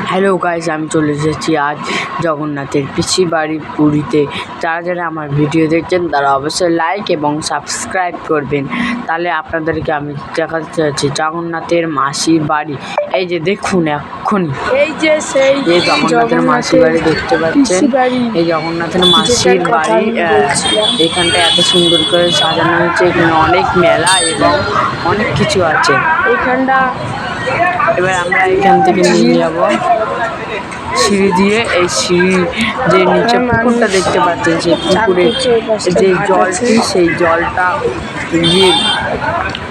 Hello guys, আমি চলে এসেছি আজ জগন্নাথের পিসির বাড়ি পুরীতে। যারা যারা আমার ভিডিও দেখছেন তারা অবশ্যই লাইক এবং সাবস্ক্রাইব করবেন। তাহলে আপনাদেরকে আমি দেখাতে চাচ্ছি জগন্নাথের মাসির বাড়ি। এই যে দেখুন এক্ষুনি এই যে সেই জগন্নাথের মাসির বাড়ি দেখতে পাচ্ছেন। এই জগন্নাথের মাসির বাড়ি এখানটা এত সুন্দর করে সাজানো হয়েছে। এখানে অনেক মেলা এবং অনেক কিছু আছে এখানটা। এবার আমরা এখান থেকে নিয়ে যাবো সিঁড়ি দিয়ে। এই সিঁড়ি যে নিচে পুকুরটা দেখতে পাচ্ছেন, সেই পুকুরে যে জলটি, সেই জলটা দিয়ে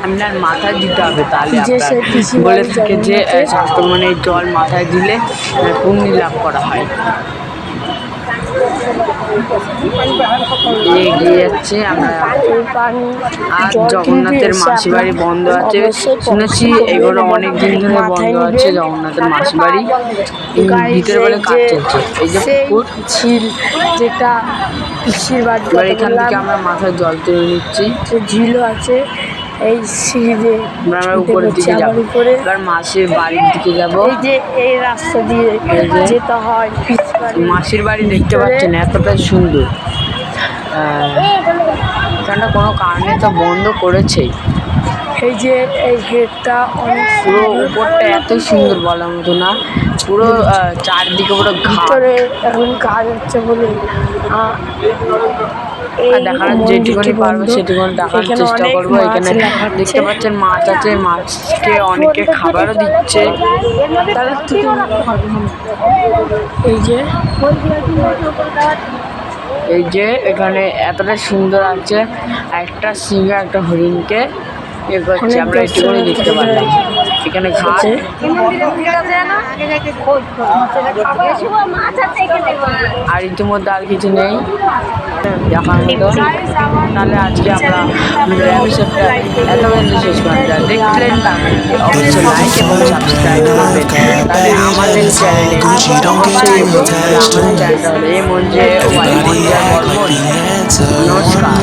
আপনার মাথায় দিতে হবে। তাহলে আপনার বলে থাকে যে শাস্ত্র মানে এই জল মাথায় দিলে পুণ্য লাভ করা হয়। এগিয়ে যাচ্ছে আমরা। আজ জগন্নাথের মাসির বাড়ি বন্ধ আছে শুনেছি, এগুলো অনেক দিন ধরে বন্ধ আছে জগন্নাথের মাসির বাড়ি। ভিতরে বলে কাজ চলছে। এই যে পুকুর, ঝিল যেটা পিসির বাড়ি, এবার এখান থেকে আমরা মাথায় জল তুলে নিচ্ছি। ঝিলও আছে। এই সিঁড়ি আমরা উপরের দিকে যাবো, এবার মাসির বাড়ির দিকে যাবো। এই যে এই রাস্তা দিয়ে যেতে হয় মাসির বাড়ি দেখতে পাচ্ছেন এতটা সুন্দর। এখানটা কোনো কারণে তো বন্ধ করেছেই। এই যে এই গেটটা অনেক পুরো উপরটা এত সুন্দর বলার মতো না। পুরো চারদিকে পুরো ভিতরে এখন কাজ হচ্ছে বলে দেখানোর যেটুকুনি পারবো সেটুকুনি দেখানোর চেষ্টা করবো। এখানে দেখতে পাচ্ছেন মাছ আছে, মাছকে অনেকে খাবারও দিচ্ছে। এই যে এখানে এতটা সুন্দর আছে, একটা সিংহ একটা হরিণকে ইয়ে করছে, আমরা একটুখানি দেখতে পারলাম। এখানে ঘাট আর ইতিমধ্যে আর কিছু নেই দেখার মতো। তাহলে আজকে আমরা এপিসোডটা এত পর্যন্ত শেষ করলাম। দেখলেন অবশ্যই লাইক এবং সাবস্ক্রাইব করবেন। তাহলে আমাদের চ্যানেলে অবশ্যই আমাদের চ্যানেলটা হলো এই মঞ্জে নমস্কার।